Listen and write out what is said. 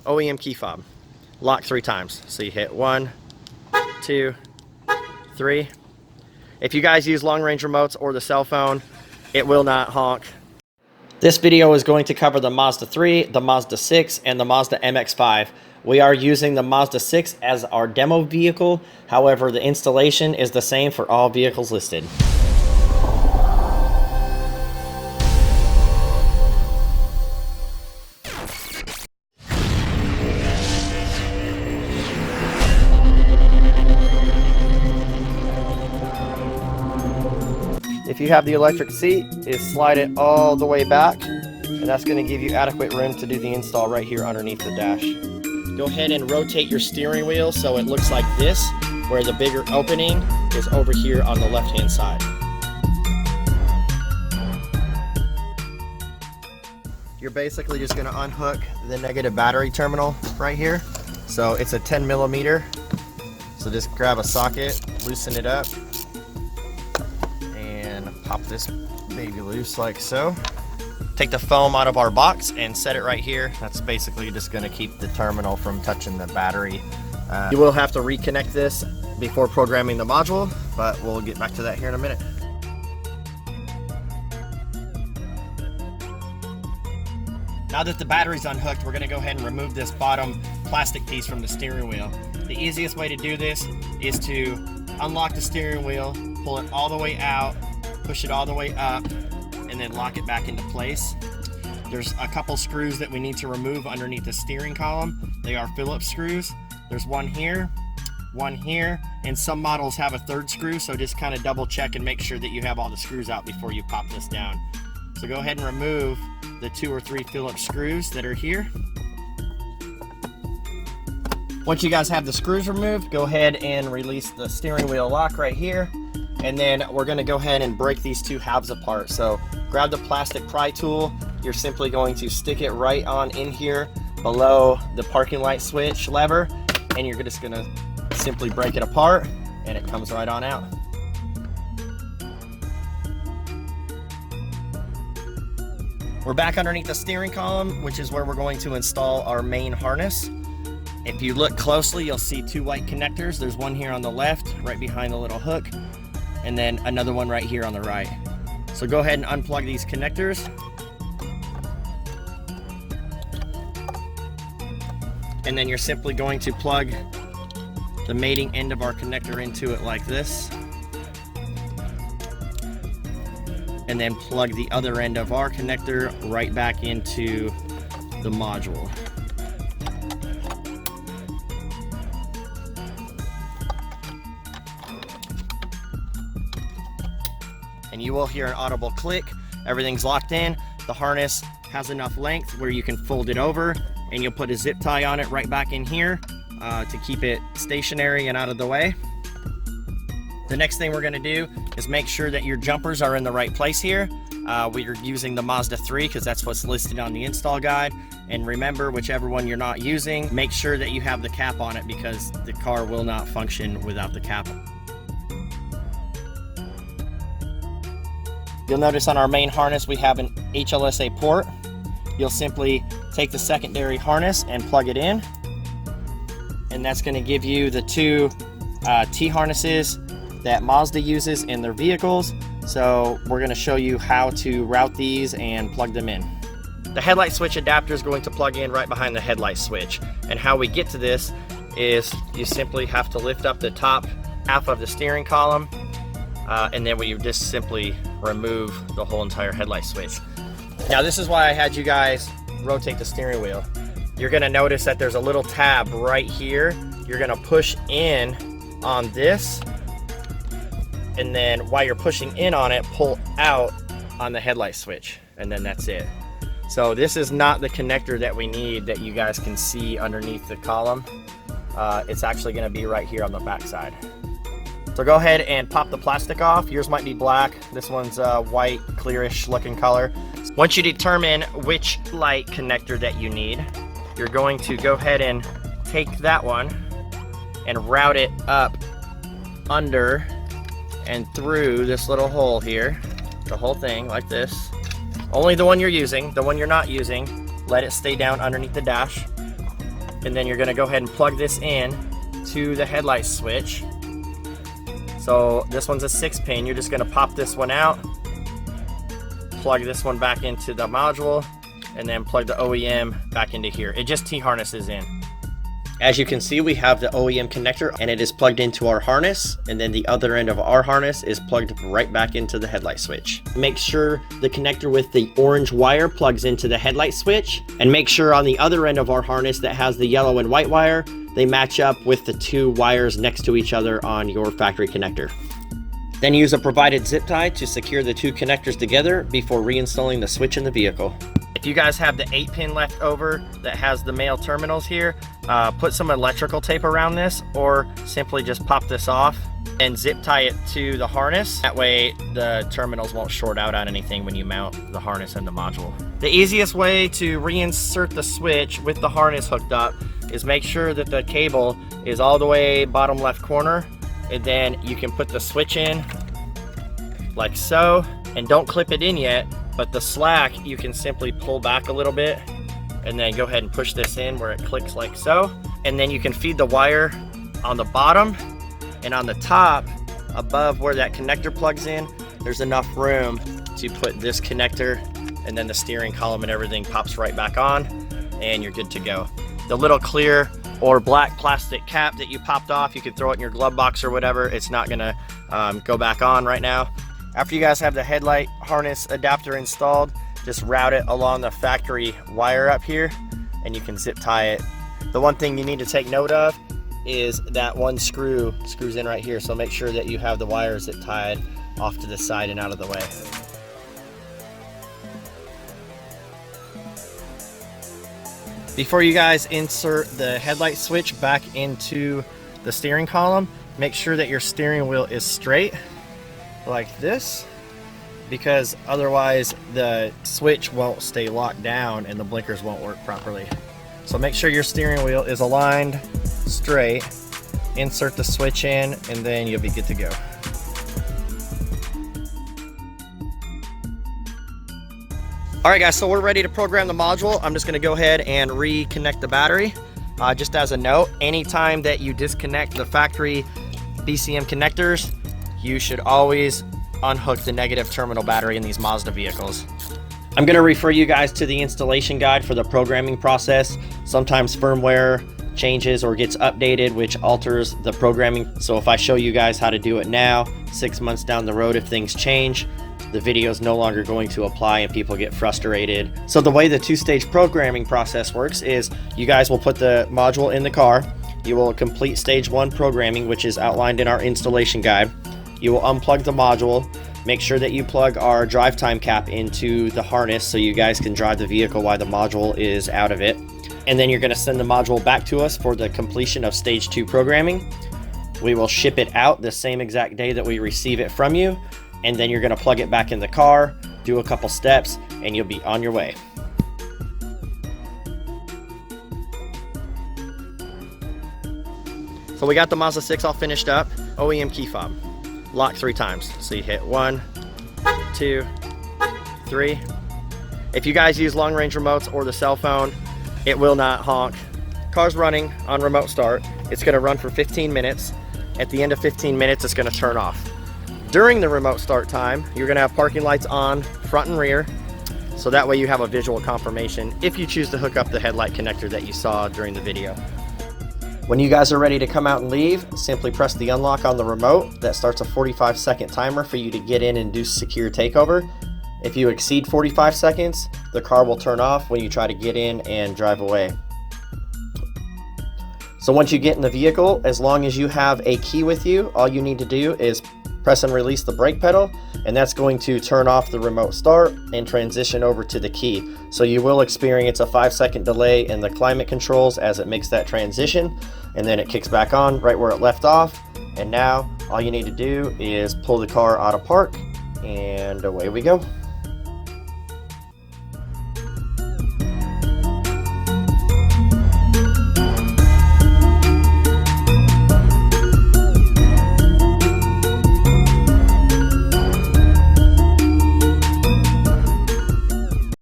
OEM key fob. Lock 3 times. So you hit 1, 2, 3. If you guys use long range remotes or the cell phone, it will not honk. This video is going to cover the Mazda 3, the Mazda 6, and the Mazda MX-5. We are using the Mazda 6 as our demo vehicle. However, the installation is the same for all vehicles listed. If you have the electric seat, slide it all the way back, and that's going to give you adequate room to do the install right here underneath the dash. Go ahead and rotate your steering wheel so it looks like this, where the bigger opening is over here on the left-hand side. You're basically just going to unhook the negative battery terminal right here. So it's a 10 millimeter. So just grab a socket, loosen it up, pop this baby loose like so. Take the foam out of our box and set it right here. That's basically just going to keep the terminal from touching the battery. You will have to reconnect this before programming the module, but we'll get back to that here in a minute. Now that the battery's unhooked, we're going to go ahead and remove this bottom plastic piece from the steering wheel. The easiest way to do this is to unlock the steering wheel, pull it all the way out, push it all the way up, and then lock it back into place. There's a couple screws that we need to remove underneath the steering column. They are Phillips screws. There's one here, and some models have a third screw, so just kind of double check and make sure that you have all the screws out before you pop this down. So go ahead and remove the 2 or 3 Phillips screws that are here. Once you guys have the screws removed, go ahead and release the steering wheel lock right here. And then we're going to go ahead and break these 2 halves apart. So grab the plastic pry tool. You're simply going to stick it right on in here below the parking light switch lever, and you're just going to simply break it apart, and it comes right on out. We're back underneath the steering column, which is where we're going to install our main harness. If you look closely, you'll see 2 white connectors. There's one here on the left, right behind the little hook, and then another one right here on the right. So go ahead and unplug these connectors. And then you're simply going to plug the mating end of our connector into it like this. And then plug the other end of our connector right back into the module. And you will hear an audible click. Everything's locked in. The harness has enough length where you can fold it over, and you'll put a zip tie on it right back in here to keep it stationary and out of the way. The next thing we're going to do is make sure that your jumpers are in the right place here. We're using the Mazda 3 because that's what's listed on the install guide. And remember, whichever one you're not using, make sure that you have the cap on it because the car will not function without the cap. You'll notice on our main harness we have an HLSA port. You'll simply take the secondary harness and plug it in, and that's going to give you the 2 T-harnesses that Mazda uses in their vehicles. So we're going to show you how to route these and plug them in. The headlight switch adapter is going to plug in right behind the headlight switch, and how we get to this is you simply have to lift up the top half of the steering column, and then we just simply remove the whole entire headlight switch. Now this is why I had you guys rotate the steering wheel. You're going to notice that there's a little tab right here. You're going to push in on this, and then while you're pushing in on it, pull out on the headlight switch, and then that's it. So this is not the connector that we need that you guys can see underneath the column. It's actually going to be right here on the back side. So go ahead and pop the plastic off. Yours might be black. This one's white, clearish looking color. Once you determine which light connector that you need, you're going to go ahead and take that one and route it up under and through this little hole here, the whole thing like this. Only the one you're using. The one you're not using, let it stay down underneath the dash. and then you're gonna go ahead and plug this in to the headlight switch. So this one's a 6-pin. You're just gonna pop this one out, plug this one back into the module, and then plug the OEM back into here. It just T-harnesses in. As you can see, we have the OEM connector and it is plugged into our harness, and then the other end of our harness is plugged right back into the headlight switch. Make sure the connector with the orange wire plugs into the headlight switch, and make sure on the other end of our harness that has the yellow and white wire, they match up with the 2 wires next to each other on your factory connector. Then use a provided zip tie to secure the 2 connectors together before reinstalling the switch in the vehicle. If you guys have the 8-pin left over that has the male terminals here, put some electrical tape around this, or simply just pop this off and zip tie it to the harness. That way the terminals won't short out on anything when you mount the harness and the module. The easiest way to reinsert the switch with the harness hooked up is make sure that the cable is all the way bottom left corner, and then you can put the switch in like so, and don't clip it in yet, but the slack you can simply pull back a little bit and then go ahead and push this in where it clicks like so. And then you can feed the wire on the bottom, and on the top above where that connector plugs in, there's enough room to put this connector, and then the steering column and everything pops right back on, and you're good to go. The little clear or black plastic cap that you popped off, you can throw it in your glove box or whatever. It's not gonna go back on right now. After you guys have the headlight harness adapter installed, just route it along the factory wire up here, and you can zip tie it. The one thing you need to take note of is that one screw screws in right here, so make sure that you have the wires zip tied off to the side and out of the way. Before you guys insert the headlight switch back into the steering column, make sure that your steering wheel is straight like this, because otherwise the switch won't stay locked down and the blinkers won't work properly. So make sure your steering wheel is aligned straight, insert the switch in, and then you'll be good to go. All right guys, so we're ready to program the module. I'm just gonna go ahead and reconnect the battery. Just as a note, anytime that you disconnect the factory BCM connectors, you should always unhook the negative terminal battery in these Mazda vehicles. I'm going to refer you guys to the installation guide for the programming process. Sometimes firmware changes or gets updated, which alters the programming. So if I show you guys how to do it now, 6 months down the road, if things change, the video is no longer going to apply and people get frustrated. So the way the 2-stage programming process works is you guys will put the module in the car. You will complete stage 1 programming, which is outlined in our installation guide. You will unplug the module, make sure that you plug our drive time cap into the harness so you guys can drive the vehicle while the module is out of it. And then you're going to send the module back to us for the completion of stage 2 programming. We will ship it out the same exact day that we receive it from you, and then you're going to plug it back in the car, do a couple steps, and you'll be on your way. So we got the Mazda 6 all finished up. OEM key fob. Lock 3 times. So you hit 1, 2, 3. If you guys use long range remotes or the cell phone, it will not honk. Car's running on remote start. It's gonna run for 15 minutes. At the end of 15 minutes, it's gonna turn off. During the remote start time, you're gonna have parking lights on, front and rear. So that way you have a visual confirmation if you choose to hook up the headlight connector that you saw during the video. When you guys are ready to come out and leave, simply press the unlock on the remote. That starts a 45-second timer for you to get in and do secure takeover. If you exceed 45 seconds, the car will turn off when you try to get in and drive away. So once you get in the vehicle, as long as you have a key with you, all you need to do is press and release the brake pedal, and that's going to turn off the remote start and transition over to the key. So you will experience a 5-second delay in the climate controls as it makes that transition, and then it kicks back on right where it left off. And now all you need to do is pull the car out of park, and away we go.